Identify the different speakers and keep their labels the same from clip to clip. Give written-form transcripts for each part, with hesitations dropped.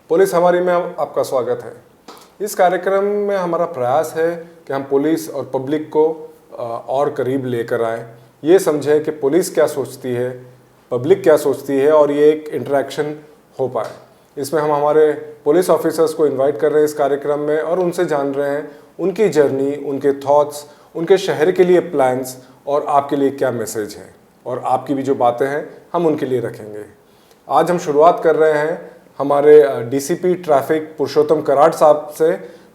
Speaker 1: Police हमारी में आपका स्वागत है। इस कार्यक्रम में हमारा प्रयास है कि हम पुलिस और पब्लिक को और करीब लेकर आएँ, ये समझें कि पुलिस क्या सोचती है, पब्लिक क्या सोचती है और ये एक इंटरेक्शन हो पाए। इसमें हम हमारे पुलिस ऑफिसर्स को इनवाइट कर रहे हैं इस कार्यक्रम में और उनसे जान रहे हैं उनकी जर्नी, उनके थॉट्स, उनके शहर के लिए प्लान्स और आपके लिए क्या मैसेज है, और आपकी भी जो बातें हैं हम उनके लिए रखेंगे। आज हम शुरुआत कर रहे हैं हमारे डीसीपी ट्रैफिक पुरुषोत्तम कराड़ साहब से,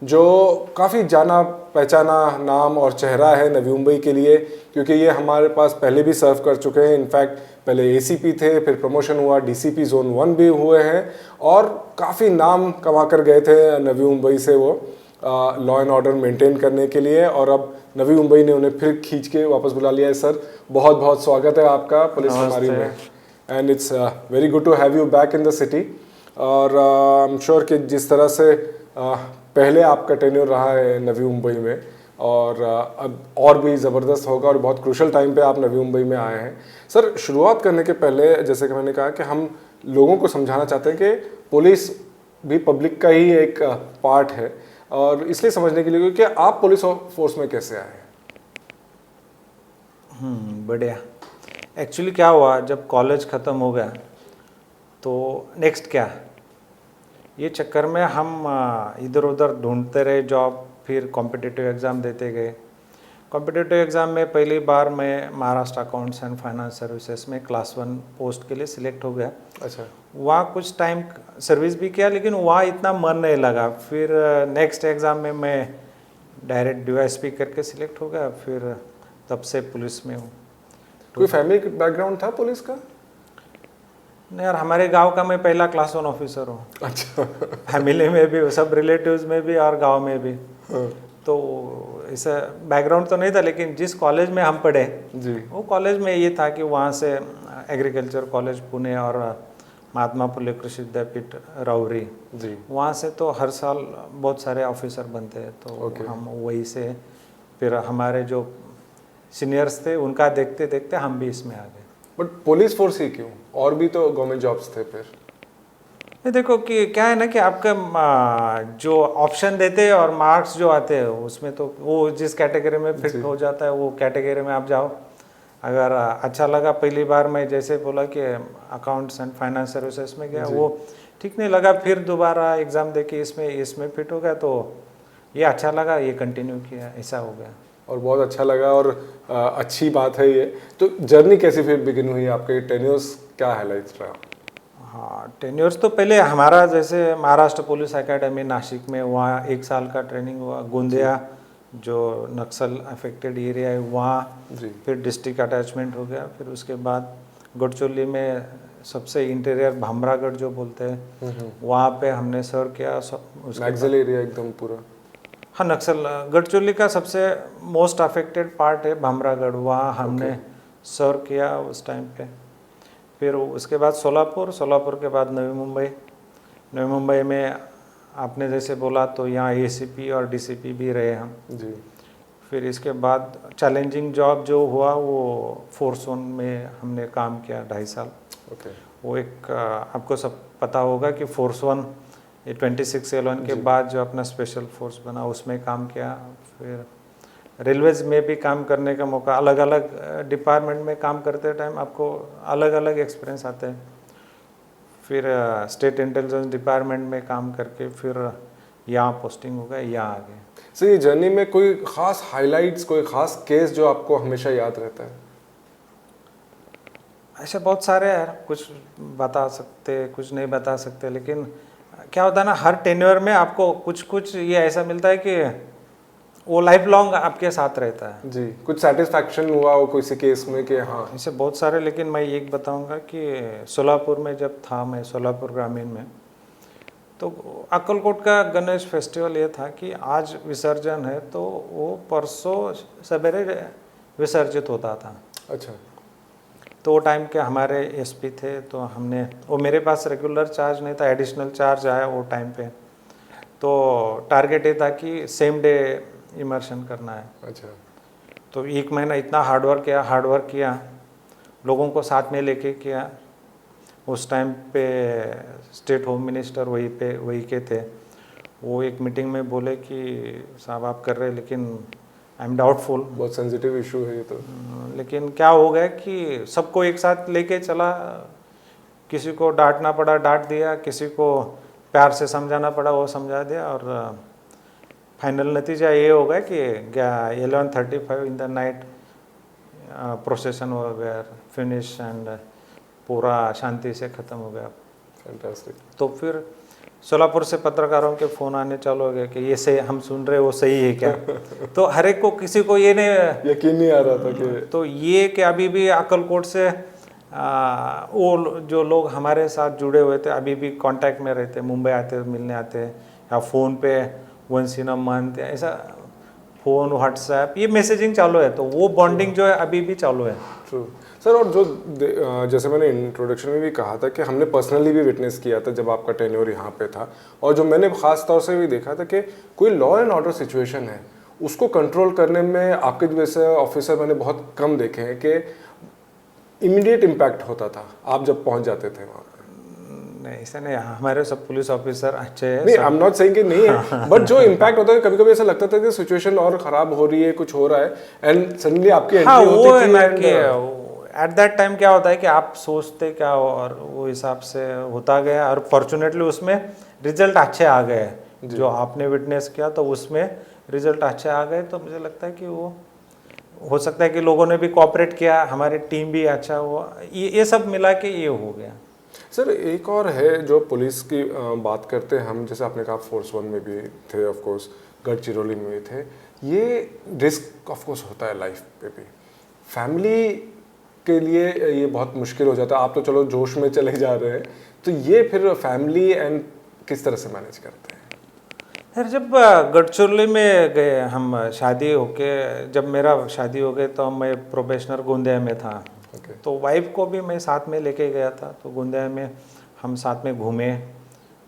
Speaker 1: जो काफ़ी जाना पहचाना नाम और चेहरा है नवी मुंबई के लिए, क्योंकि ये हमारे पास पहले भी सर्व कर चुके हैं। इनफैक्ट पहले एसीपी थे, फिर प्रमोशन हुआ, डीसीपी जोन 1 भी हुए हैं और काफ़ी नाम कमा कर गए थे नवी मुंबई से वो लॉ एंड ऑर्डर मेंटेन करने के लिए, और अब नवी मुंबई ने उन्हें फिर खींच के वापस बुला लिया है। सर, बहुत बहुत स्वागत है आपका पुलिस हमारी में, and it's very good to have you back in the city. और आई एम श्योर कि जिस तरह से पहले आपका टेन्योर रहा है नवी मुंबई में, और अब और भी ज़बरदस्त होगा, और बहुत क्रूशल टाइम पे आप नवी मुंबई में आए हैं। सर, शुरुआत करने के पहले जैसे कि मैंने कहा कि हम लोगों को समझाना चाहते हैं कि पुलिस भी पब्लिक का ही एक पार्ट है, और इसलिए समझने के लिए कि आप पुलिस फोर्स में कैसे आए?
Speaker 2: बढ़िया। एक्चुअली क्या हुआ, जब कॉलेज ख़त्म हो गया तो नेक्स्ट क्या, ये चक्कर में हम इधर उधर ढूंढते रहे जॉब, फिर कॉम्पिटिटिव एग्ज़ाम देते गए। कॉम्पिटिटिव एग्ज़ाम में पहली बार मैं Maharashtra accounts and finance services में क्लास 1 पोस्ट के लिए सिलेक्ट हो गया।
Speaker 1: अच्छा।
Speaker 2: वहाँ कुछ टाइम सर्विस भी किया, लेकिन वहाँ इतना मन नहीं लगा। फिर नेक्स्ट एग्ज़ाम में मैं डायरेक्ट डीवाईएसपी करके सिलेक्ट हो गया, फिर तब से पुलिस में हूँ।
Speaker 1: कोई फैमिली बैकग्राउंड था पुलिस का?
Speaker 2: नहीं यार, हमारे गांव का मैं पहला क्लास 1 ऑफिसर हूँ।
Speaker 1: अच्छा।
Speaker 2: फैमिली में भी, सब रिलेटिव्स में भी और गांव में भी।
Speaker 1: हाँ।
Speaker 2: तो ऐसा बैकग्राउंड तो नहीं था, लेकिन जिस कॉलेज में हम पढ़े
Speaker 1: जी,
Speaker 2: वो कॉलेज में ये था कि वहाँ से एग्रीकल्चर कॉलेज पुणे और महात्मा फुले कृषि विद्यापीठ राउरी,
Speaker 1: जी,
Speaker 2: वहाँ से तो हर साल बहुत सारे ऑफिसर बनते हैं। तो हम वही से, फिर हमारे जो सीनियर्स थे उनका देखते देखते हम भी इसमें आ गए।
Speaker 1: बट पुलिस फोर्स ही क्यों? और भी तो गवर्नमेंट जॉब्स थे फिर।
Speaker 2: ये देखो कि क्या है ना कि आपका जो ऑप्शन देते हैं और मार्क्स जो आते हैं उसमें तो वो जिस कैटेगरी में फिट हो जाता है वो कैटेगरी में आप जाओ। अगर अच्छा लगा, पहली बार मैं जैसे बोला कि अकाउंट्स एंड फाइनेंस सर्विसेज में गया, वो ठीक नहीं लगा, फिर दोबारा एग्ज़ाम देके इसमें फिट हो गया, तो ये अच्छा लगा, ये कंटिन्यू किया, ऐसा हो गया।
Speaker 1: और बहुत अच्छा लगा, और अच्छी बात है ये। तो जर्नी कैसे फिर बिगिन हुई आपके? टेन्योर्स क्या हाईलाइट्स रहा?
Speaker 2: हाँ, टेन्योर्स तो पहले हमारा जैसे महाराष्ट्र पुलिस एकेडमी नासिक में, वहाँ 1 साल का ट्रेनिंग हुआ। गोंदिया जो नक्सल अफेक्टेड एरिया है वहाँ, फिर डिस्ट्रिक्ट अटैचमेंट हो गया। फिर उसके बाद गढ़चिरौली में सबसे इंटीरियर भामरागढ़ जो बोलते हैं, वहाँ पे हमने सर्व किया।
Speaker 1: नक्सल एरिया एकदम पूरा।
Speaker 2: हाँ, नक्सल गढ़चिरौली का सबसे मोस्ट अफेक्टेड पार्ट है भामरागढ़, वहाँ हमने सर्व किया उस टाइम पे। फिर उसके बाद सोलापुर के बाद नवी मुंबई में आपने जैसे बोला तो यहाँ एसीपी और डीसीपी भी रहे हम
Speaker 1: जी।
Speaker 2: फिर इसके बाद चैलेंजिंग जॉब जो हुआ वो फोर्स 1 में हमने काम किया 2.5 साल। वो एक आपको सब पता होगा कि फोर्स 1 ये 26/11 के बाद जो अपना स्पेशल फोर्स बना उसमें काम किया। फिर रेलवेज़ में भी काम करने का मौका, अलग अलग डिपार्टमेंट में काम करते टाइम आपको अलग अलग एक्सपीरियंस आते हैं। फिर स्टेट इंटेलिजेंस डिपार्टमेंट में काम करके फिर यहाँ पोस्टिंग हो गया, यहाँ आ गए।
Speaker 1: सर, ये जर्नी में कोई ख़ास हाइलाइट्स, कोई ख़ास केस जो आपको हमेशा याद रहता है?
Speaker 2: ऐसे बहुत सारे हैं, कुछ बता सकते कुछ नहीं बता सकते, लेकिन क्या होता है ना, हर टेन्योर में आपको कुछ कुछ ये ऐसा मिलता है कि वो लाइफ लॉन्ग आपके साथ रहता है।
Speaker 1: जी, कुछ सेटिस्फैक्शन हुआ हो किसी केस में कि हाँ?
Speaker 2: ऐसे बहुत सारे, लेकिन मैं एक बताऊंगा कि सोलापुर में जब था मैं, सोलापुर ग्रामीण में, तो अक्कलकोट का गणेश फेस्टिवल ये था कि आज विसर्जन है तो वो परसों सवेरे विसर्जित होता था।
Speaker 1: अच्छा।
Speaker 2: तो वो टाइम के हमारे एसपी थे, तो हमने, वो मेरे पास रेगुलर चार्ज नहीं था, एडिशनल चार्ज आया वो टाइम पे। तो टारगेट ये था कि सेम डे इमर्शन करना है।
Speaker 1: अच्छा।
Speaker 2: तो 1 महीना इतना हार्डवर्क किया, लोगों को साथ में लेके किया। उस टाइम पे स्टेट होम मिनिस्टर वही के थे। वो एक मीटिंग में बोले कि साहब आप कर रहे हैं लेकिन आई एम डाउटफुल।
Speaker 1: बहुत सेंसिटिव इशू है ये तो।
Speaker 2: लेकिन क्या हो गया कि सबको एक साथ लेके चला, किसी को डांटना पड़ा डांट दिया, किसी को प्यार से समझाना पड़ा वो समझा दिया, और फाइनल नतीजा ये हो गया कि 11:35 इन द नाइट प्रोसेशन हो गया फिनिश एंड पूरा शांति से ख़त्म हो गया।
Speaker 1: फैंटास्टिक।
Speaker 2: तो फिर सोलापुर से पत्रकारों के फ़ोन आने चालू हो गए कि ये सही हम सुन रहे वो सही है क्या। तो हर एक को किसी को ये नहीं
Speaker 1: यकीन नहीं आ रहा था कि
Speaker 2: तो ये कि अभी भी अक्कलकोट से वो जो लोग हमारे साथ जुड़े हुए थे अभी भी कांटेक्ट में रहते, मुंबई आते मिलने आते, या फ़ोन पे वंस इन अ मंथ, ऐसा फ़ोन व्हाट्सएप ये मैसेजिंग चालू है, तो वो बॉन्डिंग जो है अभी भी चालू है।
Speaker 1: True sir. और जो जैसे मैंने इंट्रोडक्शन में भी कहा था कि हमने पर्सनली भी विटनेस किया था जब आपका टेन्योर यहाँ पे था, और जो मैंने ख़ास तौर से भी देखा था कि कोई लॉ एंड ऑर्डर सिचुएशन है उसको कंट्रोल करने में आपके जैसे ऑफिसर मैंने बहुत कम देखे हैं कि इमीडिएट इम्पैक्ट होता था आप जब पहुँच जाते थे वहाँ।
Speaker 2: नहीं ऐसा नहीं, हमारे सब पुलिस ऑफिसर अच्छे हैं।
Speaker 1: नहीं, आई एम नॉट सेइंग कि नहीं है, बट जो इम्पैक्ट होता है कभी कभी ऐसा लगता था कि सिचुएशन और खराब हो रही है, कुछ हो रहा है, एंड सडनली आपकी एंट्री होती
Speaker 2: वो है
Speaker 1: थी
Speaker 2: ना
Speaker 1: and,
Speaker 2: कि एट दैट टाइम क्या होता है कि आप सोचते क्या हो और वो हिसाब से होता गया, और फॉर्चुनेटली उसमें रिजल्ट अच्छे आ गए। जो आपने विटनेस किया तो उसमें रिजल्ट अच्छे आ गए, तो मुझे लगता है कि वो हो सकता है कि लोगों ने भी कोऑपरेट किया, हमारी टीम भी अच्छा हुआ, ये सब मिला के ये हो गया।
Speaker 1: सर एक और है जो पुलिस की बात करते हैं हम, जैसे आपने कहा फोर्स 1 में भी थे, ऑफ कोर्स गढ़चिरौली में भी थे, ये रिस्क ऑफ कोर्स होता है लाइफ पे भी, फैमिली के लिए ये बहुत मुश्किल हो जाता है। आप तो चलो जोश में चले जा रहे हैं, तो ये फिर फैमिली एंड किस तरह से मैनेज करते हैं?
Speaker 2: यार जब गढ़चिरौली में गए हम शादी होके, जब मेरा शादी हो गई तो मैं प्रोबेशनर गोंदिया में था। तो वाइफ को भी मैं साथ में लेके गया था, तो गोंदिया में हम साथ में घूमे।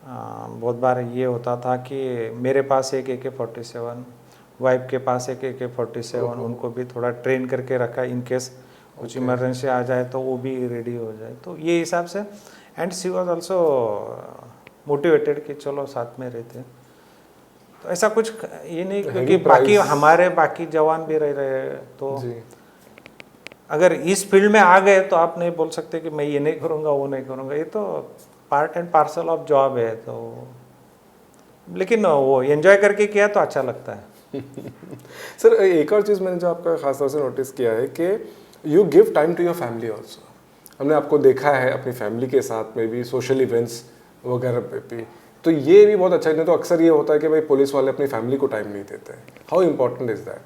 Speaker 2: बहुत बार ये होता था कि मेरे पास एक AK-47, वाइफ के पास एक AK-47, उनको भी थोड़ा ट्रेन करके रखा इन केस कुछ इमरजेंसी आ जाए तो वो भी रेडी हो जाए, तो ये हिसाब से। And she was also motivated कि चलो साथ में रहते। तो ऐसा कुछ ये नहीं, क्योंकि बाकी हमारे बाकी जवान भी रह रहे, तो अगर इस फील्ड में आ गए तो आप नहीं बोल सकते कि मैं ये नहीं करूँगा वो नहीं करूँगा, ये तो part and parcel of job है। तो लेकिन वो एंजॉय करके किया तो अच्छा लगता है।
Speaker 1: सर एक और चीज़ मैंने जो आपका खास तौर से नोटिस किया है कि you give time to your family also. हमने आपको देखा है अपनी फैमिली के साथ में भी, सोशल इवेंट्स वगैरह पे भी, तो ये भी बहुत अच्छा है। नहीं तो अक्सर ये होता है कि भाई पुलिस वाले अपनी फैमिली को टाइम नहीं देते। How important is that?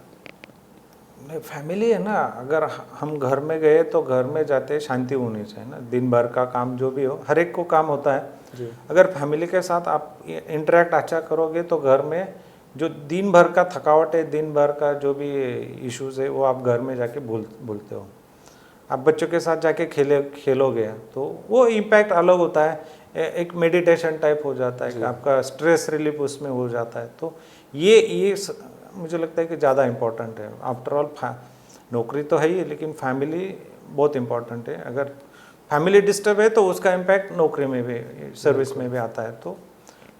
Speaker 2: नहीं, फैमिली है ना, अगर हम घर में गए तो घर में जाते शांति होनी चाहिए ना। दिन भर का काम जो भी हो, हर एक को काम होता है जी। अगर फैमिली के साथ आप इंटरेक्ट अच्छा करोगे तो घर में जो दिन भर का थकावट है, दिन भर का जो भी इश्यूज है, वो आप घर में जाके भूलते हो। आप बच्चों के साथ जाके खेलोगे तो वो इम्पैक्ट अलग होता है, एक मेडिटेशन टाइप हो जाता है कि आपका स्ट्रेस रिलीफ उसमें हो जाता है। तो ये मुझे लगता है कि ज़्यादा इम्पोर्टेंट है। आफ्टर ऑल नौकरी तो है ही, लेकिन फैमिली बहुत इम्पोर्टेंट है। अगर फैमिली डिस्टर्ब है तो उसका इम्पैक्ट नौकरी में भी, सर्विस में भी आता है। तो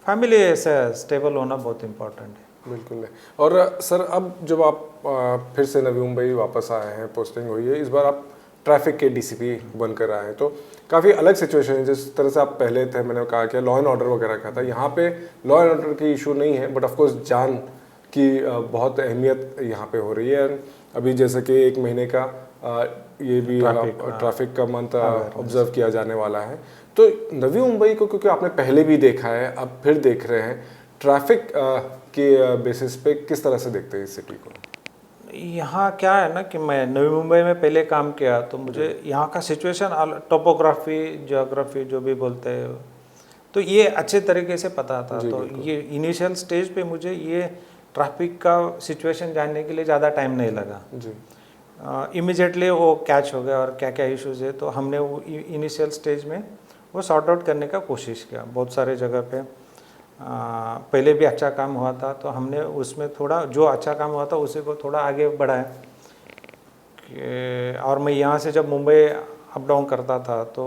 Speaker 2: फैमिली ऐसे स्टेबल होना बहुत इम्पोर्टेंट है।
Speaker 1: बिल्कुल है। और सर अब जब आप फिर से नवी मुंबई वापस आए हैं, पोस्टिंग हुई है, इस बार आप ट्रैफिक के DCP बनकर आए हैं, तो काफ़ी अलग सिचुएशन है जिस तरह से आप पहले थे। मैंने कहा कि लॉ एंड ऑर्डर वगैरह का था, यहाँ पे लॉ एंड ऑर्डर की इशू नहीं है, बट ऑफकोर्स जान की बहुत अहमियत यहाँ पे हो रही है। अभी जैसे कि 1 महीने का ये भी ट्रैफिक का मंथ ऑब्जर्व किया जाने वाला है। तो नवी मुंबई को क्योंकि आपने पहले भी देखा है, अब फिर देख रहे हैं, ट्रैफिक के बेसिस पे किस तरह से देखते हैं इस सिटी को?
Speaker 2: यहाँ क्या है ना कि मैं नवी मुंबई में पहले काम किया, तो मुझे यहाँ का सिचुएशन, टोपोग्राफी, जियोग्राफी जो भी बोलते हैं, तो ये अच्छे तरीके से पता था। तो ये इनिशियल स्टेज पे मुझे ये ट्रैफिक का सिचुएशन जानने के लिए ज़्यादा टाइम नहीं लगा जी। इमीडिएटली वो कैच हो गया और क्या क्या इश्यूज़ है, तो हमने वो इनिशियल स्टेज में वो सॉर्ट आउट करने का कोशिश किया। बहुत सारे जगह पे पहले भी अच्छा काम हुआ था, तो हमने उसमें थोड़ा जो अच्छा काम हुआ था उसी को थोड़ा आगे बढ़ाया। और मैं यहाँ से जब मुंबई अप डाउन करता था तो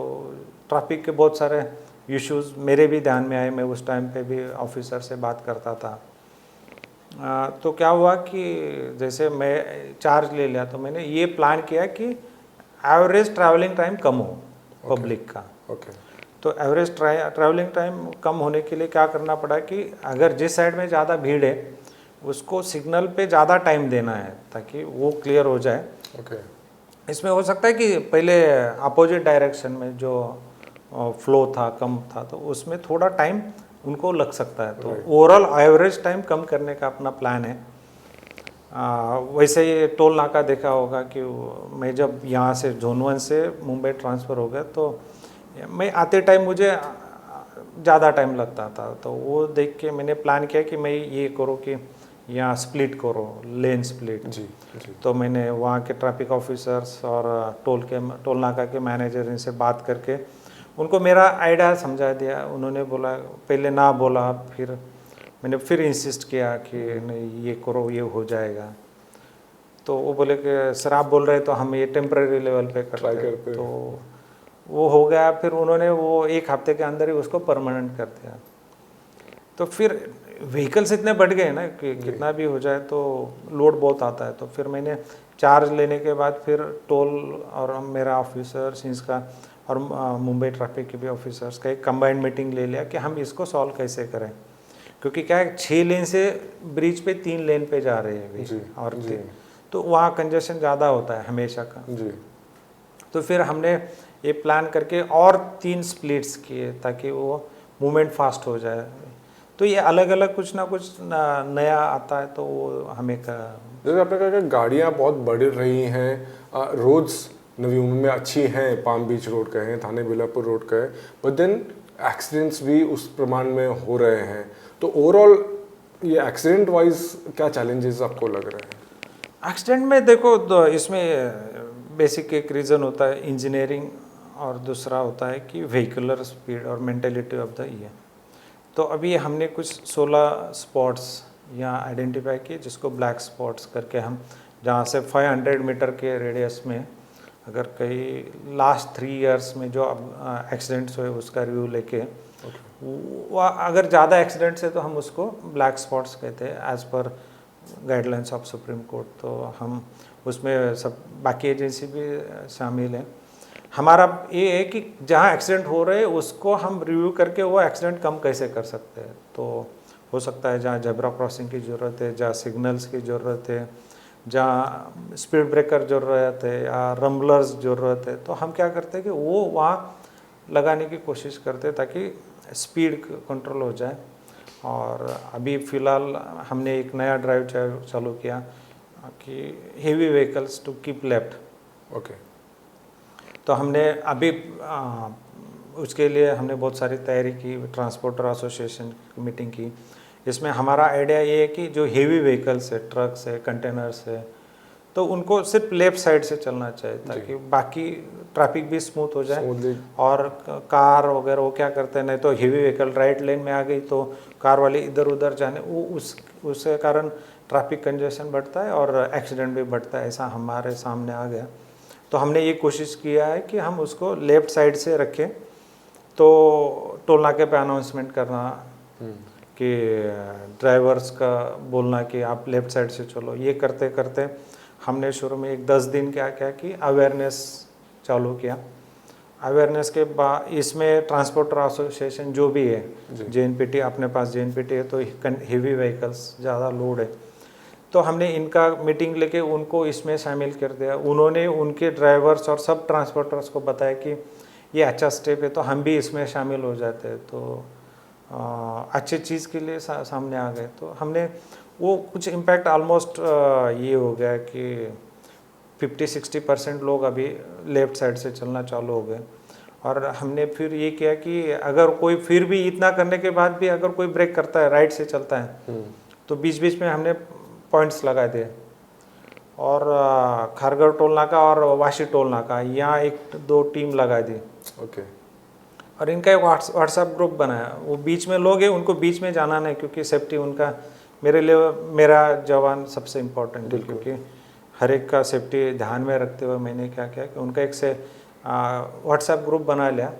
Speaker 2: ट्रैफिक के बहुत सारे इश्यूज मेरे भी ध्यान में आए। मैं उस टाइम पे भी ऑफिसर से बात करता था। तो क्या हुआ कि जैसे मैं चार्ज ले लिया तो मैंने ये प्लान किया कि एवरेज ट्रैवलिंग टाइम कम हो पब्लिक का। तो एवरेज ट्रैवलिंग टाइम कम होने के लिए क्या करना पड़ा कि अगर जिस साइड में ज़्यादा भीड़ है उसको सिग्नल पे ज़्यादा टाइम देना है ताकि वो क्लियर हो जाए। इसमें हो सकता है कि पहले अपोजिट डायरेक्शन में जो फ्लो था कम था तो उसमें थोड़ा टाइम उनको लग सकता है। तो ओवरऑल एवरेज टाइम कम करने का अपना प्लान है। वैसे ही टोल नाका देखा होगा कि मैं जब यहाँ से जोन 1 से मुंबई ट्रांसफ़र हो गया तो मैं आते टाइम मुझे ज़्यादा टाइम लगता था। तो वो देख के मैंने प्लान किया कि मैं ये करूँ कि यहाँ स्प्लिट करो, लेन स्प्लिट। जी। तो मैंने वहाँ के ट्रैफिक ऑफिसर्स और टोल नाका के मैनेजर इनसे बात करके उनको मेरा आइडिया समझा दिया। उन्होंने बोला, पहले ना बोला, फिर मैंने फिर इंसिस्ट किया कि नहीं ये करो, ये हो जाएगा। तो वो बोले कि सर आप बोल रहे तो हम ये टेम्परेरी लेवल पे करते। तो वो हो गया। फिर उन्होंने वो 1 हफ्ते के अंदर ही उसको परमानेंट कर दिया। तो फिर व्हीकल्स इतने बढ़ गए ना कि कितना भी हो जाए तो लोड बहुत आता है। तो फिर मैंने चार्ज लेने के बाद फिर टोल और मेरा ऑफिसर्स इसका और मुंबई ट्रैफिक के भी ऑफिसर्स का एक कंबाइंड मीटिंग ले लिया कि हम इसको सॉल्व कैसे करें। क्योंकि क्या है 6 लेन से ब्रिज पे 3 लेन पे जा रहे हैं और तो वहाँ कंजेशन ज़्यादा होता है हमेशा का। तो फिर हमने ये प्लान करके और 3 स्प्लिट्स किए ताकि वो मूवमेंट फास्ट हो जाए। तो ये अलग अलग कुछ ना कुछ नया आता है तो वो हमें
Speaker 1: जैसे आपने कहा कि गाड़ियाँ बहुत बढ़ रही हैं, रोड्स नवी मुंबई में अच्छी हैं, पाम बीच रोड कहें, थाने बेलापुर रोड कहें, बट देन एक्सीडेंट्स भी उस प्रमाण में हो रहे हैं। तो ओवरऑल ये एक्सीडेंट वाइज क्या चैलेंजेस आपको लग रहे हैं?
Speaker 2: एक्सीडेंट में देखो तो इसमें बेसिक एक रीज़न होता है इंजीनियरिंग और दूसरा होता है कि व्हीकुलर स्पीड और मेंटेलिटी ऑफ द ईयर। तो अभी हमने कुछ 16 स्पॉट्स यहाँ आइडेंटिफाई किए जिसको ब्लैक स्पॉट्स करके हम जहाँ से 500 मीटर के रेडियस में अगर कहीं लास्ट 3 इयर्स में जो एक्सीडेंट्स हुए उसका रिव्यू लेके अगर ज़्यादा एक्सीडेंट्स है तो हम उसको ब्लैक स्पॉट्स कहते हैं as per guidelines of supreme court. तो हम उसमें सब बाकी एजेंसी भी शामिल हैं। हमारा ये है कि जहाँ एक्सीडेंट हो रहे हैं उसको हम रिव्यू करके वो एक्सीडेंट कम कैसे कर सकते हैं। तो हो सकता है जहाँ जेब्रा क्रॉसिंग की ज़रूरत है, जहाँ सिग्नल्स की ज़रूरत है, जहाँ स्पीड ब्रेकर ज़रूरत है या रम्बलर्स ज़रूरत है, तो हम क्या करते हैं कि वो वहाँ लगाने की कोशिश करते हैं ताकि स्पीड कंट्रोल हो जाए। और अभी फ़िलहाल हमने एक नया ड्राइव चालू किया कि heavy vehicles to keep left. तो हमने अभी उसके लिए हमने बहुत सारी तैयारी की, ट्रांसपोर्टर एसोसिएशन की मीटिंग की। इसमें हमारा आइडिया ये है कि जो हेवी व्हीकल्स है, ट्रक्स है, कंटेनर्स है, तो उनको सिर्फ लेफ्ट साइड से चलना चाहिए ताकि बाकी ट्रैफिक भी स्मूथ हो जाए। और कार वगैरह वो क्या करते हैं, नहीं तो हेवी व्हीकल राइट लेन में आ गई तो कार वाले इधर उधर जाने वो उसके कारण ट्रैफिक कंजेशन बढ़ता है और एक्सीडेंट भी बढ़ता है। ऐसा हमारे सामने आ गया। तो हमने ये कोशिश किया है कि हम उसको लेफ़्ट साइड से रखें। तो टोल नाके पे अनाउंसमेंट करना कि ड्राइवर्स का बोलना कि आप लेफ़्ट साइड से चलो। ये करते करते हमने शुरू में एक 10 दिन क्या कि अवेयरनेस चालू किया। अवेयरनेस के बाद इसमें ट्रांसपोर्टर एसोसिएशन जो भी है, JNPT, अपने पास JNPT है तो हेवी व्हीकल्स ज़्यादा लोड है तो हमने इनका मीटिंग लेके उनको इसमें शामिल कर दिया। उन्होंने उनके ड्राइवर्स और सब ट्रांसपोर्टर्स को बताया कि ये अच्छा स्टेप है तो हम भी इसमें शामिल हो जाते हैं। तो अच्छी चीज़ के लिए सामने आ गए। तो हमने वो कुछ इम्पैक्ट ऑलमोस्ट ये हो गया कि 50-60% लोग अभी लेफ़्ट साइड से चलना चालू हो गए। और हमने फिर ये किया कि अगर कोई फिर भी इतना करने के बाद भी अगर कोई ब्रेक करता है, राइट से चलता है, तो बीच बीच में हमने पॉइंट्स लगा दिए। और खारघर टोल नाका और वाशी टोल नाका यहाँ 1-2 टीम लगा दी। और इनका एक व्हाट्सएप ग्रुप बनाया। वो बीच में लोग हैं, उनको बीच में जाना नहीं क्योंकि सेफ्टी उनका मेरे लिए, मेरा जवान सबसे इम्पोर्टेंट है। क्योंकि हर एक का सेफ्टी ध्यान में रखते हुए मैंने क्या किया कि उनका एक से व्हाट्सएप ग्रुप बना लिया,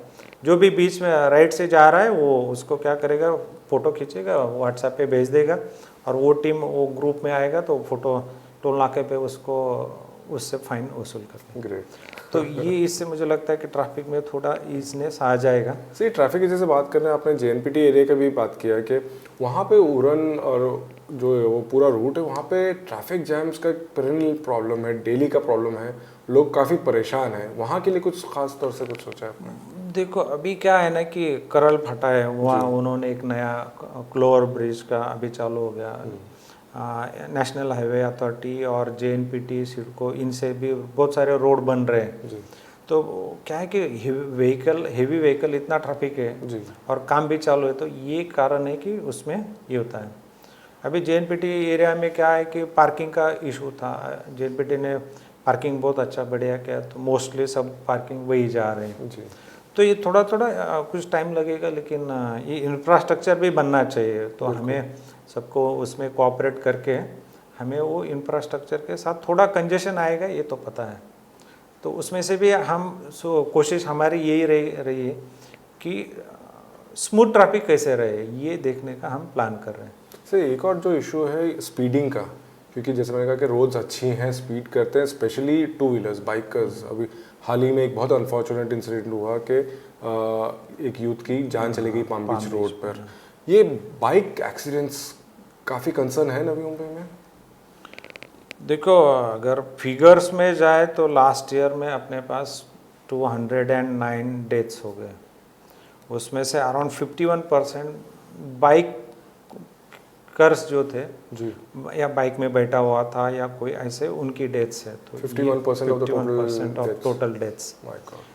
Speaker 2: जो भी बीच में राइट से जा रहा है वो उसको क्या करेगा, फ़ोटो खींचेगा, व्हाट्सएप पे भेज देगा और वो टीम वो ग्रुप में आएगा तो फ़ोटो टोल नाके पे उसको उससे फाइन वसूल कर
Speaker 1: ग्रेट।
Speaker 2: तो ये इससे मुझे लगता है कि ट्रैफिक में थोड़ा ईजनेस आ जाएगा।
Speaker 1: सही, ट्रैफिक की जैसे बात कर रहे हैं आपने, JNPT एरिया का भी बात किया कि वहाँ पे उड़न और जो है वो पूरा रूट है, वहाँ पे ट्रैफिक जैम्स का पेरेनल प्रॉब्लम है, डेली का प्रॉब्लम है, लोग काफ़ी परेशान हैं। वहाँ के लिए कुछ खास तौर से कुछ सोचा है आपने?
Speaker 2: देखो अभी क्या है ना कि करल फटा है वहाँ, उन्होंने एक नया क्लोर ब्रिज का अभी चालू हो गया। नेशनल हाईवे अथॉरिटी और JNPT सिडको इनसे भी बहुत सारे रोड बन रहे हैं
Speaker 1: जी।
Speaker 2: तो क्या है कि हेवी व्हीकल इतना ट्रैफिक है
Speaker 1: जी।
Speaker 2: और काम भी चालू है, तो ये कारण है कि उसमें ये होता है। अभी JNPT एरिया में क्या है कि पार्किंग का इशू था, JNPT ने पार्किंग बहुत अच्छा बढ़िया किया तो मोस्टली सब पार्किंग वही जा रहे हैं।
Speaker 1: जी।
Speaker 2: तो ये थोड़ा थोड़ा कुछ टाइम लगेगा, लेकिन ये इंफ्रास्ट्रक्चर भी बनना चाहिए, तो हमें सबको उसमें कोऑपरेट करके हमें वो इंफ्रास्ट्रक्चर के साथ थोड़ा कंजेशन आएगा, ये तो पता है। तो उसमें से भी हम कोशिश हमारी यही रही है कि स्मूथ ट्रैफिक कैसे रहे, ये देखने का हम प्लान कर रहे हैं।
Speaker 1: सर एक और जो इशू है स्पीडिंग का, क्योंकि जैसे मैंने कहा कि रोड्स अच्छी हैं, स्पीड करते हैं, स्पेशली टू व्हीलर्स, बाइकर्स। अभी हाल ही में एक बहुत अनफॉर्चुनेट इंसिडेंट हुआ कि एक यूथ की जान चली गई पाम बीच रोड पर। ये बाइक एक्सीडेंट्स काफ़ी कंसर्न है नवी मुंबई में।
Speaker 2: देखो अगर फिगर्स में जाए तो लास्ट ईयर में अपने पास 209 डेथ्स हो गए, उसमें से अराउंड 51% बाइक कर्स जो थे
Speaker 1: जी,
Speaker 2: या बाइक में बैठा हुआ था या कोई ऐसे, उनकी डेथ्स है। तो
Speaker 1: 51%
Speaker 2: of total deaths.
Speaker 1: My God.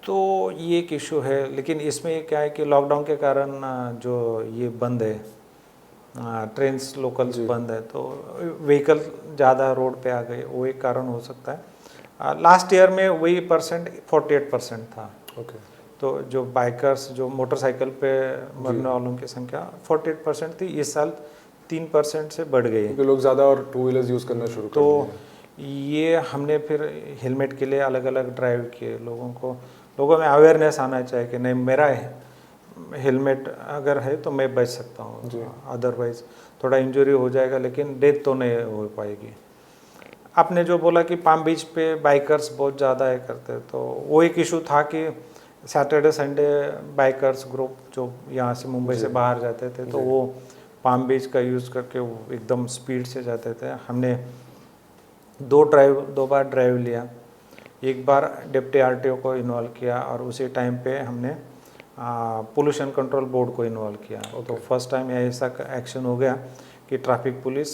Speaker 2: तो ये एक इशू है, लेकिन इसमें क्या है कि लॉकडाउन के कारण जो ये बंद है, ट्रेन्स लोकल्स बंद है, तो व्हीकल ज़्यादा रोड पे आ गए, वो एक कारण हो सकता है। लास्ट ईयर में वही परसेंट 48% था।
Speaker 1: ओके।
Speaker 2: तो जो बाइकर्स जो मोटरसाइकिल पे मरने वालों की संख्या 48% थी, इस साल 3% से बढ़ गई है,
Speaker 1: क्योंकि लोग ज़्यादा और टू व्हीलर्स यूज़ करना शुरू कर दिए हैं।
Speaker 2: तो ये हमने फिर हेलमेट के लिए अलग अलग ड्राइव किए, लोगों में अवेयरनेस आना चाहिए कि नहीं मेरा हेलमेट अगर है तो मैं बच सकता हूँ, अदरवाइज थोड़ा इंजरी हो जाएगा लेकिन डेथ तो नहीं हो पाएगी। आपने जो बोला कि पाम बीच पे बाइकर्स बहुत ज़्यादा है करते, तो वो एक इशू था कि सैटरडे संडे बाइकर्स ग्रुप जो यहाँ से मुंबई से बाहर जाते थे तो वो पाम बीच का यूज़ करके वो एकदम स्पीड से जाते थे। हमने दो बार ड्राइव लिया, एक बार डिप्टी RTO को इन्वॉल्व किया और उसी टाइम पे हमने पोल्यूशन कंट्रोल बोर्ड को इन्वॉल्व किया। तो फर्स्ट टाइम ऐसा एक्शन हो गया कि ट्रैफिक पुलिस,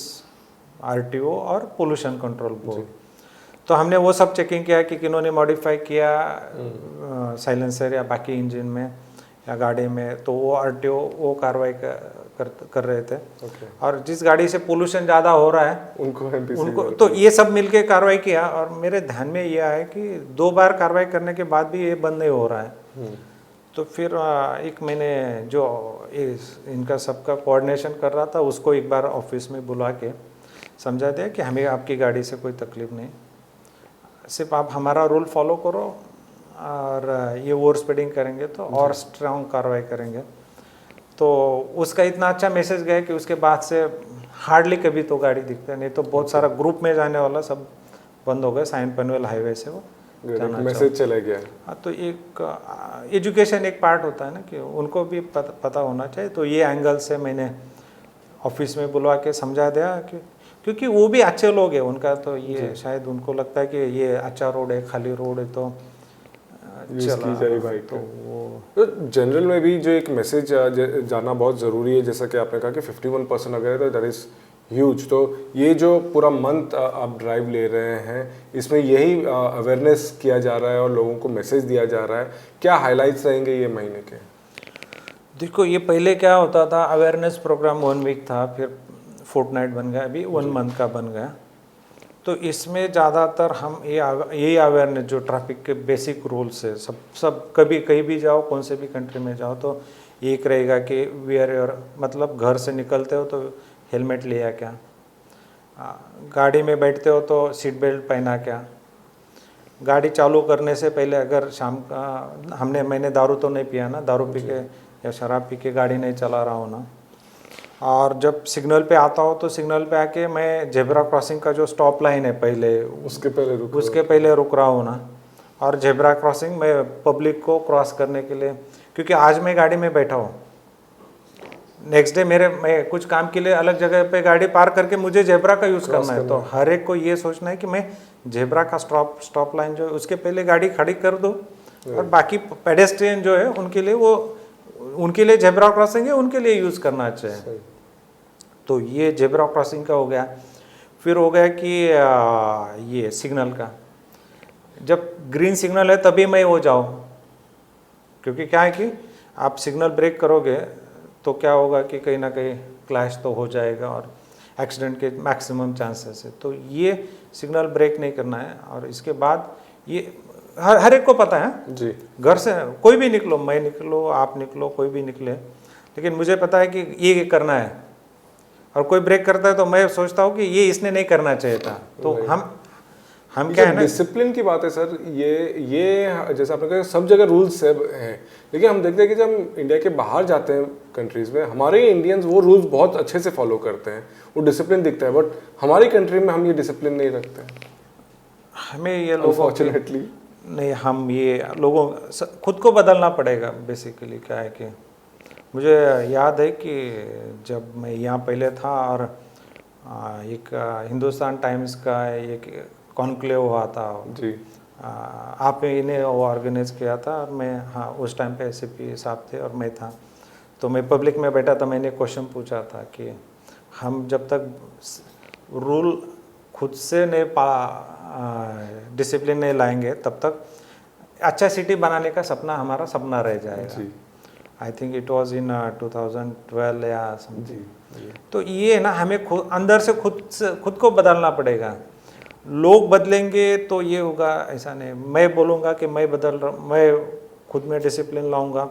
Speaker 2: RTO और पोल्यूशन कंट्रोल बोर्ड, तो हमने वो सब चेकिंग किया कि किन्होंने मॉडिफाई किया साइलेंसर या बाकी इंजन में या गाड़ी में, तो वो RTO वो कार्रवाई कर रहे थे। और जिस गाड़ी से पोल्यूशन ज़्यादा हो रहा है उनको तो ये सब मिलके कार्रवाई किया। और मेरे ध्यान में ये आया कि 2 बार कार्रवाई करने के बाद भी ये बंद नहीं हो रहा है। तो फिर एक मैंने जो इनका सबका कोऑर्डिनेशन कर रहा था उसको एक बार ऑफिस में बुला के समझा दिया कि हमें आपकी गाड़ी से कोई तकलीफ नहीं, सिर्फ आप हमारा रूल फॉलो करो और ये ओवर स्पीडिंग करेंगे तो और स्ट्रांग कार्रवाई करेंगे। तो उसका इतना अच्छा मैसेज गया कि उसके बाद से हार्डली कभी तो गाड़ी दिखता नहीं, तो बहुत सारा ग्रुप में जाने वाला सब बंद हो गए, साइन पनवेल हाईवे से वो
Speaker 1: मैसेज चला गया।
Speaker 2: हाँ, तो एक एजुकेशन एक पार्ट होता है ना कि उनको भी पता होना चाहिए। तो ये एंगल से मैंने ऑफिस में बुलवा के समझा दिया कि क्योंकि वो भी अच्छे लोग हैं, उनका तो ये शायद उनको लगता है कि ये अच्छा रोड है, खाली रोड है तो
Speaker 1: की जाए बाइक।
Speaker 2: तो वो
Speaker 1: तो जनरल में भी जो एक मैसेज जाना बहुत ज़रूरी है, जैसा कि आपने कहा कि 51% अगर है तो दैट इज़ ह्यूज। तो ये जो पूरा मंथ आप ड्राइव ले रहे हैं इसमें यही अवेयरनेस किया जा रहा है और लोगों को मैसेज दिया जा रहा है, क्या हाइलाइट्स रहेंगे ये महीने के?
Speaker 2: देखो ये पहले क्या होता था, अवेयरनेस प्रोग्राम 1 वीक था, फिर फोर्टनाइट बन गया, अभी 1 मंथ का बन गया। तो इसमें ज़्यादातर हम यही अवेयरनेस जो ट्रैफिक के बेसिक रूल्स है, सब कभी कहीं भी जाओ, कौन से भी कंट्री में जाओ, तो एक रहेगा कि वेयर योर, मतलब घर से निकलते हो तो हेलमेट लिया क्या, गाड़ी में बैठते हो तो सीट बेल्ट पहना क्या, गाड़ी चालू करने से पहले अगर शाम का मैंने दारू तो नहीं पिया ना, दारू पी के या शराब पी के गाड़ी नहीं चला रहा हूँ ना। और जब सिग्नल पे आता हो तो सिग्नल पे आके मैं जेब्रा क्रॉसिंग का जो स्टॉप लाइन है पहले उसके पहले रुक रहा हूँ ना। और जेब्रा क्रॉसिंग मैं पब्लिक को क्रॉस करने के लिए, क्योंकि आज मैं गाड़ी में बैठा हूँ, नेक्स्ट डे मैं कुछ काम के लिए अलग जगह पे गाड़ी पार्क करके मुझे जेब्रा का यूज़ करना है, तो हर एक को ये सोचना है कि मैं जेब्रा का स्टॉप लाइन जो है उसके पहले गाड़ी खड़ी कर दूँ, और बाकी पेडेस्ट्रियन जो है उनके लिए जेब्रा क्रॉसिंग है, उनके लिए यूज़ करना चाहिए। तो ये जेब्रा क्रॉसिंग का हो गया। फिर हो गया कि ये सिग्नल का, जब ग्रीन सिग्नल है तभी मैं वो जाऊँ, क्योंकि क्या है कि आप सिग्नल ब्रेक करोगे तो क्या होगा कि कहीं ना कहीं क्लैश तो हो जाएगा और एक्सीडेंट के मैक्सिमम चांसेस है। तो ये सिग्नल ब्रेक नहीं करना है। और इसके बाद ये हर एक को पता है जी, घर से कोई भी निकलो, मैं निकलो, आप निकलो, कोई भी निकले, लेकिन मुझे पता है कि ये करना है। और कोई ब्रेक करता है तो मैं सोचता हूँ कि ये इसने नहीं करना चाहिए था। तो हम क्या है ना,
Speaker 1: डिसिप्लिन की बात है सर, ये जैसे आपने कहा सब जगह रूल्स हैं, लेकिन हम देखते हैं कि जब हम इंडिया के बाहर जाते हैं कंट्रीज़ में, हमारे इंडियंस वो रूल्स बहुत अच्छे से फॉलो करते हैं, वो डिसिप्लिन दिखता है, बट हमारी कंट्री में हम ये डिसिप्लिन नहीं रखते हैं।
Speaker 2: हमें ये अनफॉर्चुनेटली नहीं, हम ये लोगों खुद को बदलना पड़ेगा। बेसिकली क्या है कि मुझे याद है कि जब मैं यहाँ पहले था और एक हिंदुस्तान टाइम्स का एक कॉन्क्लेव हुआ था जी, आपने वो ऑर्गेनाइज किया था, और मैं उस टाइम पे एसपी साहब थे और मैं था, तो मैं पब्लिक में बैठा था। मैंने क्वेश्चन पूछा था कि हम जब तक रूल खुद से नहीं डिसिप्लिन नहीं लाएंगे तब तक अच्छा सिटी बनाने का हमारा सपना रह जाएगा। I think it was in 2012 या समथिंग। तो ये ना हमें अंदर से खुद को बदलना पड़ेगा। लोग बदलेंगे तो ये होगा, ऐसा नहीं। मैं बोलूँगा कि मैं खुद में डिसिप्लिन लाऊंगा,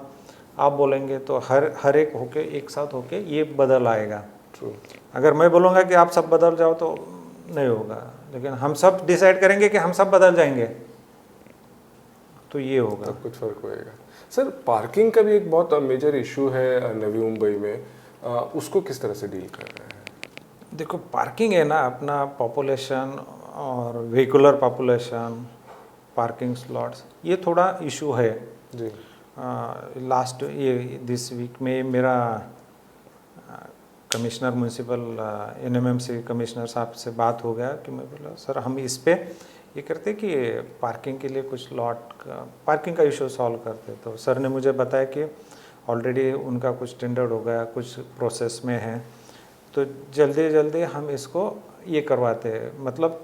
Speaker 2: आप बोलेंगे तो हर एक होके एक साथ होके ये बदल आएगा। अगर मैं बोलूँगा कि आप सब बदल जाओ तो नहीं होगा, लेकिन हम सब डिसाइड करेंगे कि हम सब बदल जाएंगे तो ये होगा,
Speaker 1: तब कुछ फर्क होएगा। सर, पार्किंग का भी एक बहुत मेजर इशू है नवी मुंबई में, उसको किस तरह से डील कर रहे हैं?
Speaker 2: देखो, पार्किंग है ना, अपना पॉपुलेशन और व्हीकुलर पॉपुलेशन, पार्किंग स्लॉट्स, ये थोड़ा इशू है जी। लास्ट दिस वीक में मेरा कमिश्नर म्यूनसिपल NMMC कमिश्नर साहब से बात हो गया कि मैं बोला सर हम इस पे ये करते कि पार्किंग के लिए कुछ पार्किंग का इशू सॉल्व करते। तो सर ने मुझे बताया कि ऑलरेडी उनका कुछ टेंडर हो गया, कुछ प्रोसेस में है, तो जल्दी जल्दी हम इसको ये करवाते हैं। मतलब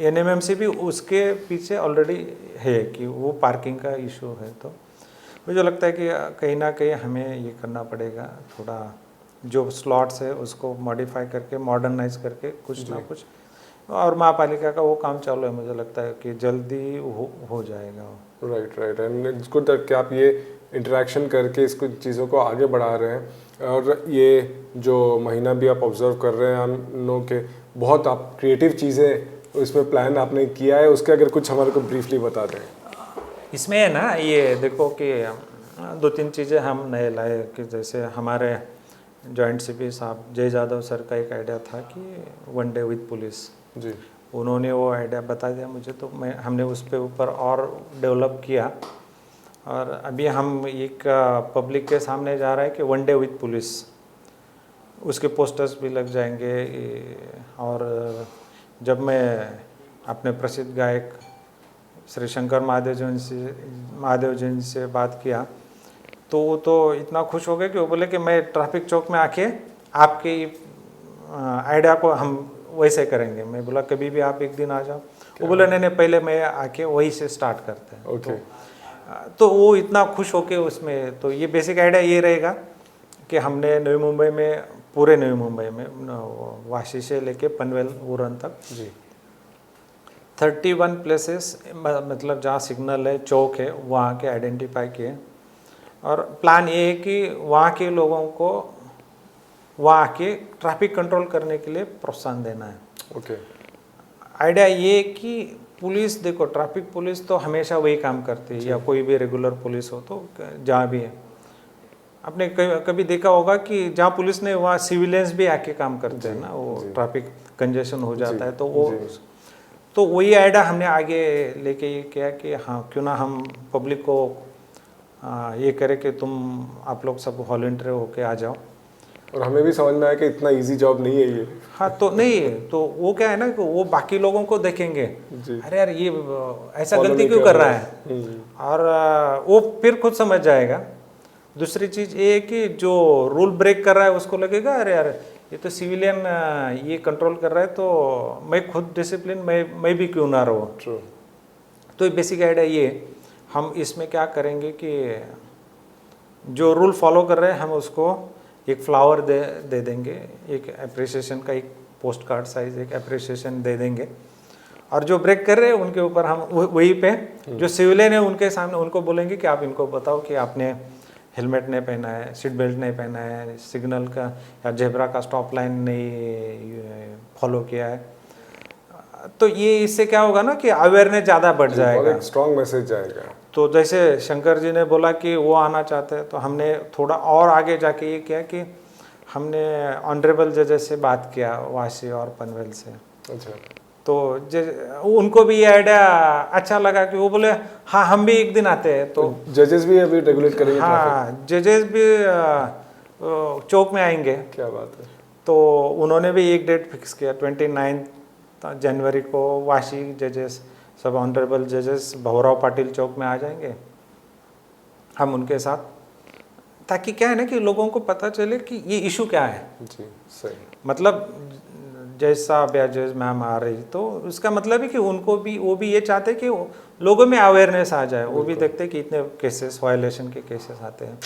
Speaker 2: NMMC भी उसके पीछे ऑलरेडी है कि वो पार्किंग का इशू है। तो मुझे लगता है कि कहीं ना कहीं हमें ये करना पड़ेगा, थोड़ा जो स्लॉट्स है उसको मॉडिफाई करके मॉडर्नाइज करके कुछ ना कुछ, और महापालिका का वो काम चालू है, मुझे लगता है कि जल्दी हो जाएगा।
Speaker 1: राइट एंड इट्स गुड कि आप ये इंटरेक्शन करके इसको चीज़ों को आगे बढ़ा रहे हैं। और ये जो महीना भी आप ऑब्जर्व कर रहे हैं, हम लोग के बहुत आप क्रिएटिव चीज़ें इसमें प्लान आपने किया है, उसके अगर कुछ हमारे को ब्रीफली बता दें।
Speaker 2: इसमें है ना, ये देखो कि 2-3 चीज़ें हम नए लाए कि जैसे हमारे जॉइंट CP साहब जय यादव सर का एक आइडिया था कि 1 डे विद पुलिस जी, उन्होंने वो आइडिया बता दिया मुझे, तो हमने उस पे ऊपर और डेवलप किया। और अभी हम एक पब्लिक के सामने जा रहा है कि 1 डे विद पुलिस, उसके पोस्टर्स भी लग जाएंगे। और जब मैं अपने प्रसिद्ध गायक श्री शंकर महादेव जी से बात किया तो वो तो इतना खुश हो गए कि वो बोले कि मैं ट्रैफिक चौक में आके आपके आइडिया को हम वैसे करेंगे। मैं बोला कभी भी आप एक दिन आ जाओ। वो बोले नहीं, पहले मैं आके वही से स्टार्ट करते हैं।
Speaker 1: okay.
Speaker 2: तो वो इतना खुश होके उसमें, तो ये बेसिक आइडिया ये रहेगा कि हमने नवी मुंबई में, पूरे नवी मुंबई में वाशी से लेके पनवेल उरण तक जी 31 प्लेसेस, मतलब जहाँ सिग्नल है, चौक है, वहाँ के आइडेंटिफाई किए। और प्लान ये है कि वहाँ के लोगों को वहाँ के ट्रैफिक कंट्रोल करने के लिए प्रोत्साहन देना है।
Speaker 1: ओके।
Speaker 2: आइडिया ये कि पुलिस, देखो ट्रैफिक पुलिस तो हमेशा वही काम करती है, या कोई भी रेगुलर पुलिस हो तो जहाँ भी है। आपने कभी देखा होगा कि जहाँ पुलिस ने वहाँ सिविलियंस भी आके काम करते हैं ना, वो ट्रैफिक कंजेशन हो जाता है तो वही आइडिया हमने आगे लेके ये किया कि हाँ क्यों ना हम पब्लिक को ये करें कि आप लोग सब वॉलंटियर होके आ जाओ।
Speaker 1: और हमें भी समझ में आया कि इतना इजी जॉब नहीं है ये।
Speaker 2: हाँ तो नहीं, तो वो क्या है ना कि वो बाकी लोगों को देखेंगे, अरे यार ये ऐसा गलती क्यों कर रहा है, और वो फिर खुद समझ जाएगा। दूसरी चीज़ ये है कि जो रूल ब्रेक कर रहा है उसको लगेगा अरे यार ये तो सिविलियन ये कंट्रोल कर रहा है, तो मैं खुद डिसिप्लिन मैं भी क्यों ना रहूँ। तो बेसिक आइडिया ये, हम इसमें क्या करेंगे कि जो रूल फॉलो कर रहे हैं हम उसको एक फ्लावर दे देंगे, एक अप्रिसिएशन का एक पोस्ट कार्ड साइज एक अप्रिसिएशन दे देंगे, और जो ब्रेक कर रहे हैं उनके ऊपर हम वहीं पे जो सिविलियन है उनके सामने उनको बोलेंगे कि आप इनको बताओ कि आपने हेलमेट नहीं पहना है, सीट बेल्ट नहीं पहना है, सिग्नल का या जेब्रा का स्टॉप लाइन नहीं फॉलो किया है। तो ये इससे क्या होगा ना कि अवेयरनेस ज़्यादा बढ़ जाएगा,
Speaker 1: एक स्ट्रॉन्ग मैसेज जाएगा।
Speaker 2: तो जैसे शंकर जी ने बोला कि वो आना चाहते हैं, तो हमने थोड़ा और आगे जाके ये किया कि हमने ऑनरेबल जजेस से बात किया, वाशी और पनवेल से।
Speaker 1: अच्छा।
Speaker 2: तो उनको भी ये आइडिया अच्छा लगा कि वो बोले हाँ हम भी एक दिन आते हैं। तो
Speaker 1: जजेस भी अभी रेगुलेट करेंगे?
Speaker 2: हाँ जजेस भी चौक में आएंगे।
Speaker 1: क्या बात है।
Speaker 2: तो उन्होंने भी एक डेट फिक्स किया 29 जनवरी को वाशी जजेस सब ऑनरेबल जजेस भवराव पाटिल चौक में आ जाएंगे हम उनके साथ, ताकि क्या है ना कि लोगों को पता चले कि ये इशू क्या है।
Speaker 1: जी सही।
Speaker 2: मतलब जैसा जज मैम आ रही तो उसका मतलब है कि उनको भी वो भी ये चाहते कि लोगों में अवेयरनेस आ जाए, वो भी देखते कि इतने केसेस वायलेशन के केसेस आते हैं।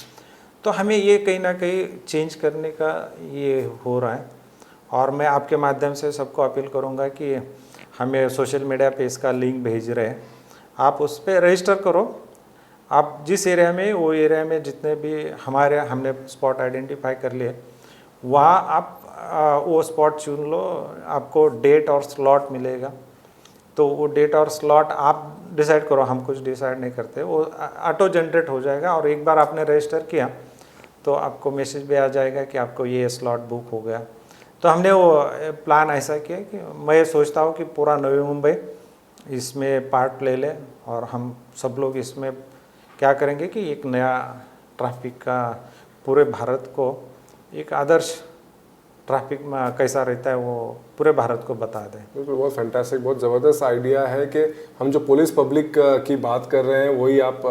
Speaker 2: तो हमें ये कहीं ना कहीं चेंज करने का ये हो रहा है, और मैं आपके माध्यम से सबको अपील करूँगा कि हमें सोशल मीडिया पे इसका लिंक भेज रहे हैं, आप उस पर रजिस्टर करो। आप जिस एरिया में वो एरिया में जितने भी हमने स्पॉट आइडेंटिफाई कर लिए, वहाँ आप वो स्पॉट चुन लो, आपको डेट और स्लॉट मिलेगा। तो वो डेट और स्लॉट आप डिसाइड करो, हम कुछ डिसाइड नहीं करते, वो ऑटो जनरेट हो जाएगा। और एक बार आपने रजिस्टर किया तो आपको मैसेज भी आ जाएगा कि आपको ये स्लॉट बुक हो गया। तो हमने वो प्लान ऐसा किया कि मैं सोचता हूँ कि पूरा नवी मुंबई इसमें पार्ट ले ले, और हम सब लोग इसमें क्या करेंगे कि एक नया ट्रैफिक का पूरे भारत को एक आदर्श ट्रैफिक में कैसा रहता है वो पूरे भारत को बता दें।
Speaker 1: बिल्कुल, बहुत फैंटास्टिक, बहुत ज़बरदस्त आइडिया है कि हम जो पुलिस पब्लिक की बात कर रहे हैं वही आप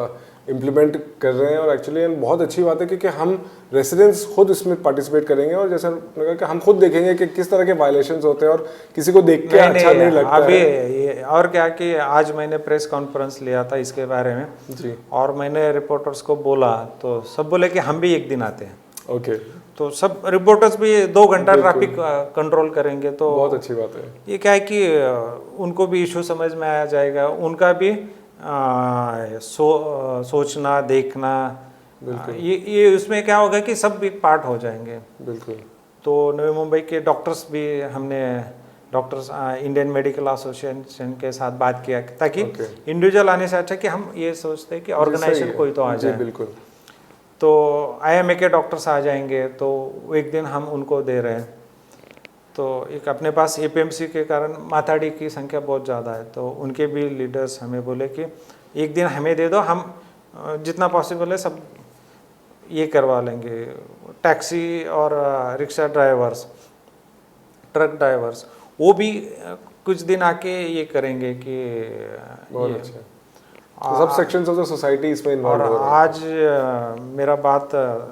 Speaker 1: इम्प्लीमेंट कर रहे हैं। और एक्चुअली बहुत अच्छी बात है क्योंकि हम रेसिडेंट्स खुद इसमें पार्टिसिपेट करेंगे, और जैसा लगा कि हम खुद देखेंगे कि किस तरह के वायलेशंस होते हैं और किसी को देख के अच्छा नहीं लगता
Speaker 2: अभी
Speaker 1: है।
Speaker 2: और क्या कि आज मैंने प्रेस कॉन्फ्रेंस लिया था इसके बारे में
Speaker 1: जी,
Speaker 2: और मैंने रिपोर्टर्स को बोला तो सब बोले कि हम भी एक दिन आते हैं।
Speaker 1: ओके,
Speaker 2: तो सब रिपोर्टर्स भी 2 घंटा ट्रैफिक कंट्रोल करेंगे, तो
Speaker 1: बहुत अच्छी बात है।
Speaker 2: ये क्या है कि उनको भी इशू समझ में आ जाएगा, उनका भी सोचना देखना, ये उसमें क्या होगा कि सब एक पार्ट हो जाएंगे।
Speaker 1: बिल्कुल।
Speaker 2: तो नवी मुंबई के डॉक्टर्स भी हमने डॉक्टर्स इंडियन मेडिकल एसोसिएशन के साथ बात किया, ताकि इंडिविजुअल आने से अच्छा कि हम ये सोचते हैं कि ऑर्गेनाइजेशन कोई तो आ जाए।
Speaker 1: बिल्कुल।
Speaker 2: तो IMA के डॉक्टर्स आ जाएंगे, तो एक दिन हम उनको दे रहे हैं। तो एक अपने पास APMC के कारण माथाडी की संख्या बहुत ज़्यादा है, तो उनके भी लीडर्स हमें बोले कि एक दिन हमें दे दो, हम जितना पॉसिबल है सब ये करवा लेंगे। टैक्सी और रिक्शा ड्राइवर्स, ट्रक ड्राइवर्स, वो भी कुछ दिन आके ये करेंगे कि
Speaker 1: बहुत अच्छा। तो सब सेक्शंस ऑफ द सोसाइटी इसमें इन्वॉल्व हो रहे हैं।
Speaker 2: आज मेरा बात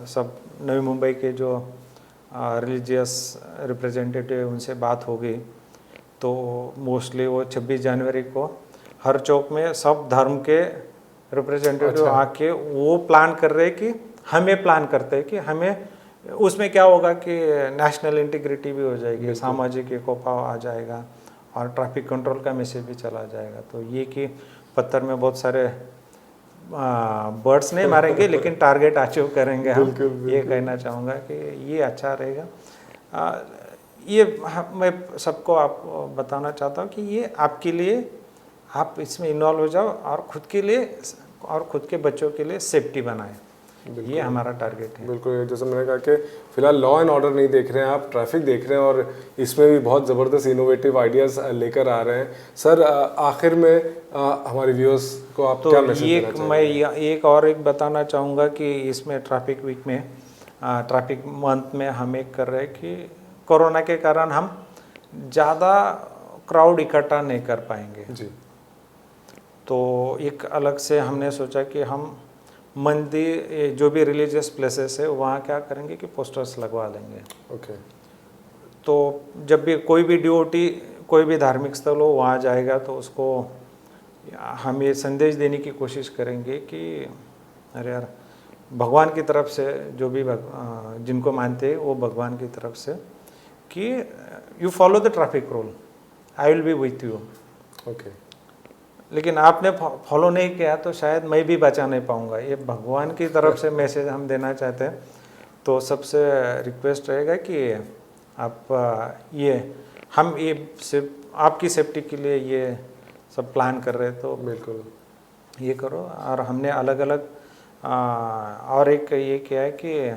Speaker 2: सब नवी मुंबई के जो रिलीजियस रिप्रेजेंटेटिव उनसे बात हो गई, तो मोस्टली वो 26 जनवरी को हर चौक में सब धर्म के रिप्रेजेंटेटिव आके वो प्लान कर रहे हैं कि हमें प्लान करते हैं कि हमें उसमें क्या होगा कि नेशनल इंटीग्रिटी भी हो जाएगी, सामाजिक एकोपा आ जाएगा और ट्रैफिक कंट्रोल का मैसेज भी चला जाएगा। तो ये कि पत्थर में बहुत सारे बर्ड्स नहीं मारेंगे लेकिन टारगेट अचीव करेंगे हम, ये कहना चाहूँगा कि ये अच्छा रहेगा। ये मैं सबको आप बताना चाहता हूँ कि ये आपके लिए, आप इसमें इन्वॉल्व हो जाओ और खुद के लिए और खुद के बच्चों के लिए सेफ्टी बनाएं। ये हमारा टारगेट है।
Speaker 1: बिल्कुल, जैसे मैंने कहा कि फिलहाल लॉ एंड ऑर्डर नहीं देख रहे हैं आप, ट्रैफिक देख रहे हैं और इसमें भी बहुत ज़बरदस्त इनोवेटिव आइडियाज़ लेकर आ रहे हैं। सर आखिर में हमारे व्यूअर्स को आप क्या मैसेज देना चाहेंगे?
Speaker 2: मैं एक बताना चाहूँगा कि इसमें ट्रैफिक वीक में, ट्रैफिक मंथ में हम एक कर रहे हैं कि कोरोना के कारण हम ज़्यादा क्राउड इकट्ठा नहीं कर पाएंगे
Speaker 1: जी।
Speaker 2: तो एक अलग से हमने सोचा कि हम मंदिर, जो भी रिलीजियस प्लेसेस है वहाँ क्या करेंगे कि पोस्टर्स लगवा लेंगे।
Speaker 1: ओके।
Speaker 2: तो जब भी कोई भी ड्यूटी, कोई भी धार्मिक स्थल हो वहाँ जाएगा तो उसको हम ये संदेश देने की कोशिश करेंगे कि अरे यार, भगवान की तरफ से, जो भी जिनको मानते हैं वो भगवान की तरफ से, कि you follow the traffic rule, I will be with you.
Speaker 1: Okay.
Speaker 2: लेकिन आपने फॉलो नहीं किया तो शायद मैं भी बचा नहीं पाऊंगा। ये भगवान की तरफ से मैसेज हम देना चाहते हैं। तो सबसे रिक्वेस्ट रहेगा कि आप हम ये सिर्फ आपकी सेफ्टी के लिए ये सब प्लान कर रहे हैं, तो
Speaker 1: बिल्कुल
Speaker 2: ये करो। और हमने अलग अलग और एक ये किया है कि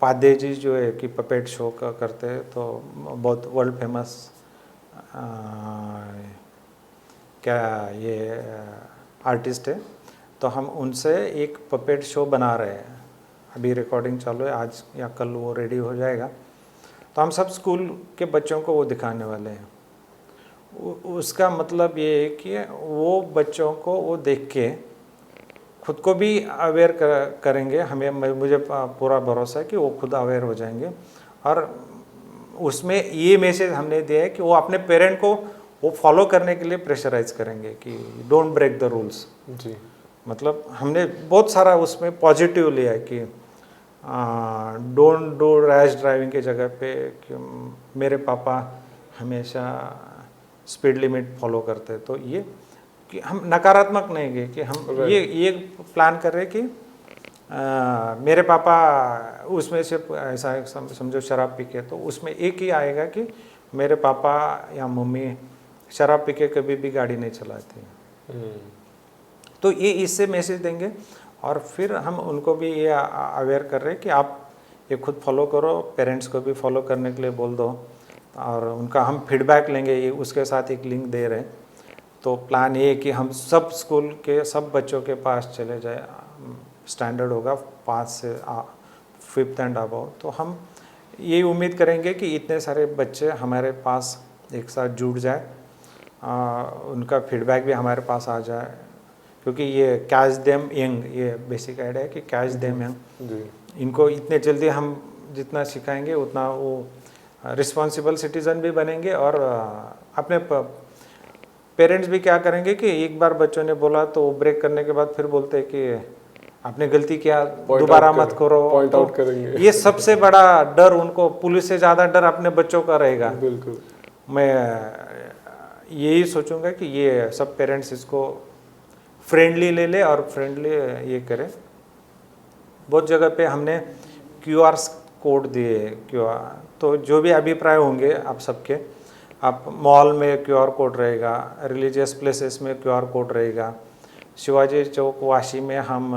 Speaker 2: पादे जी जो है कि पपेट शो का करते हैं, तो बहुत वर्ल्ड फेमस क्या ये आर्टिस्ट है, तो हम उनसे एक पपेट शो बना रहे हैं। अभी रिकॉर्डिंग चालू है, आज या कल वो रेडी हो जाएगा। तो हम सब स्कूल के बच्चों को वो दिखाने वाले हैं। उसका मतलब ये है कि वो बच्चों को वो देख के खुद को भी अवेयर करेंगे। मुझे पूरा भरोसा है कि वो खुद अवेयर हो जाएंगे। और उसमें ये मैसेज हमने दिया है कि वो अपने पेरेंट को वो फॉलो करने के लिए प्रेशराइज करेंगे कि डोंट ब्रेक द रूल्स।
Speaker 1: जी।
Speaker 2: मतलब हमने बहुत सारा उसमें पॉजिटिव लिया है कि डोंट डू रैश ड्राइविंग के जगह पे कि मेरे पापा हमेशा स्पीड लिमिट फॉलो करते। तो ये कि हम नकारात्मक नहीं गए कि हम ये प्लान कर रहे हैं कि मेरे पापा उसमें से ऐसा समझो शराब पी के, तो उसमें एक ही आएगा कि मेरे पापा या मम्मी शराब पी के कभी भी गाड़ी नहीं चलाते। तो ये इससे मैसेज देंगे। और फिर हम उनको भी ये अवेयर कर रहे हैं कि आप ये खुद फॉलो करो, पेरेंट्स को भी फॉलो करने के लिए बोल दो, और उनका हम फीडबैक लेंगे। ये उसके साथ एक लिंक दे रहे हैं। तो प्लान ये है कि हम सब स्कूल के सब बच्चों के पास चले जाए। स्टैंडर्ड होगा 5 से 5th एंड अबव। तो हम ये उम्मीद करेंगे कि इतने सारे बच्चे हमारे पास एक साथ जुड़ जाए, उनका फीडबैक भी हमारे पास आ जाए। क्योंकि ये कैच देम यंग, ये बेसिक आइडिया है कि कैच देम यंग। इनको इतने जल्दी हम जितना सिखाएंगे उतना वो रिस्पॉन्सिबल सिटीज़न भी बनेंगे। और अपने पेरेंट्स भी क्या करेंगे कि एक बार बच्चों ने बोला तो वो ब्रेक करने के बाद फिर बोलते हैं कि आपने गलती किया, दोबारा मत करो।
Speaker 1: पॉइंट आउट करेंगे।
Speaker 2: ये सबसे बड़ा डर उनको, पुलिस से ज़्यादा डर अपने बच्चों का रहेगा।
Speaker 1: बिल्कुल।
Speaker 2: मैं यही सोचूंगा कि ये सब पेरेंट्स इसको फ्रेंडली ले ले और फ्रेंडली ये करें। बहुत जगह पे हमने QR कोड दिए। तो जो भी अभिप्राय होंगे आप सबके, आप मॉल में QR कोड रहेगा, रिलीजियस प्लेसेस में QR कोड रहेगा, शिवाजी चौक वाशी में हम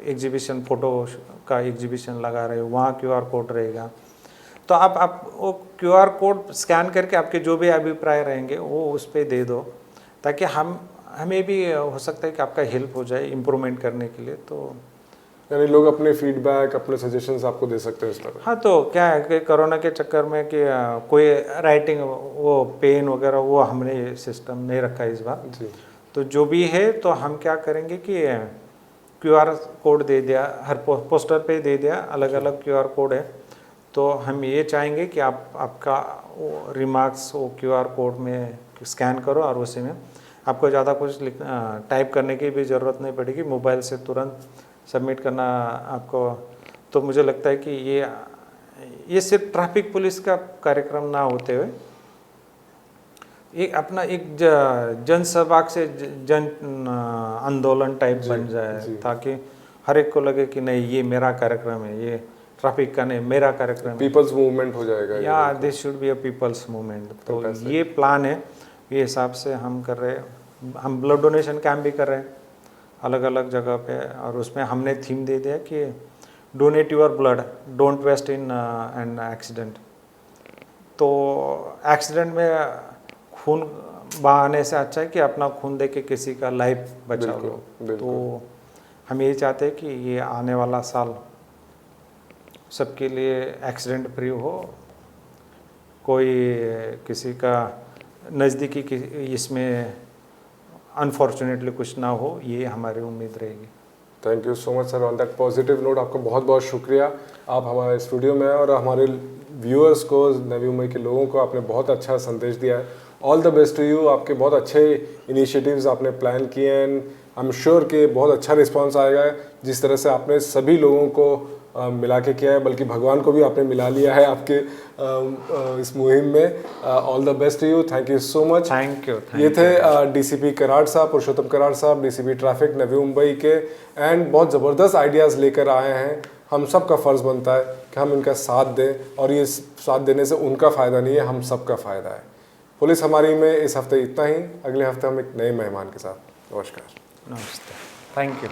Speaker 2: एग्जीबिशन, फ़ोटो का एग्जीबिशन लगा रहे हैं, वहाँ QR कोड रहेगा। तो आप वो QR कोड स्कैन करके आपके जो भी अभिप्राय रहेंगे वो उस पर दे दो, ताकि हमें भी हो सकता है कि आपका हेल्प हो जाए इम्प्रूवमेंट करने के लिए। तो
Speaker 1: यानी लोग अपने फीडबैक, अपने सजेशंस आपको दे सकते हैं इस तरह।
Speaker 2: हाँ, तो क्या है कि कोरोना के चक्कर में कि कोई राइटिंग, वो पेन वगैरह वो हमने सिस्टम नहीं रखा इस बार
Speaker 1: जी।
Speaker 2: तो जो भी है तो हम क्या करेंगे कि QR कोड दे दिया, हर पोस्टर पे दे दिया, अलग अलग QR कोड है। तो हम ये चाहेंगे कि आपका वो रिमार्क्स वो QR कोड में स्कैन करो और उसी में आपको ज़्यादा कुछ टाइप करने की भी ज़रूरत नहीं पड़ेगी, मोबाइल से तुरंत सबमिट करना आपको। तो मुझे लगता है कि ये सिर्फ ट्रैफिक पुलिस का कार्यक्रम ना होते हुए एक अपना एक जनसभा से जन आंदोलन टाइप बन जाए, ताकि हर एक को लगे कि नहीं, ये मेरा कार्यक्रम है, ये ट्रैफिक का नहीं, मेरा कार्यक्रम है।
Speaker 1: पीपल्स मूवमेंट हो जाएगा
Speaker 2: या this should be a people's movement. तो
Speaker 1: Fantastic.
Speaker 2: ये प्लान है, ये हिसाब से हम कर रहे हैं। हम ब्लड डोनेशन कैंप भी कर रहे हैं अलग अलग जगह पे, और उसमें हमने थीम दे दिया कि donate your blood, don't waste in an accident. तो एक्सीडेंट में खून बहाने से अच्छा है कि अपना खून दे के किसी का लाइफ बचा लो। तो हम ये चाहते हैं कि ये आने वाला साल सबके लिए एक्सीडेंट फ्री हो, कोई किसी का नज़दीकी इसमें अनफॉर्चुनेटली कुछ ना हो, ये हमारी उम्मीद रहेगी।
Speaker 1: Thank you so much sir. On that positive note आपका बहुत बहुत शुक्रिया, आप हमारे स्टूडियो में और हमारे व्यूअर्स को, नवी मुंबई के लोगों को आपने बहुत अच्छा संदेश दिया है। All the best to you. आपके बहुत अच्छे इनिशिएटिव्स आपने प्लान किए हैं, आई एम श्योर कि बहुत अच्छा रिस्पांस आएगा। जिस तरह से आपने सभी लोगों को मिला के किया है, बल्कि भगवान को भी आपने मिला लिया है आपके इस मुहिम में। All the best to you, thank you so much.
Speaker 2: Thank you.
Speaker 1: ये थे डीसीपी कराड़ साहब, पुरुषोत्तम कराड़ साहब, डीसीपी ट्रैफिक नवी मुंबई के, एंड बहुत ज़बरदस्त आइडियाज़ लेकर आए हैं। हम सब का फ़र्ज़ बनता है कि हम इनका साथ दें, और ये साथ देने से उनका फ़ायदा नहीं है, हम सब का फ़ायदा है। पुलिस हमारी में इस हफ्ते इतना ही, अगले हफ्ते हम एक नए मेहमान के साथ। नमस्कार।
Speaker 2: नमस्ते, थैंक यू।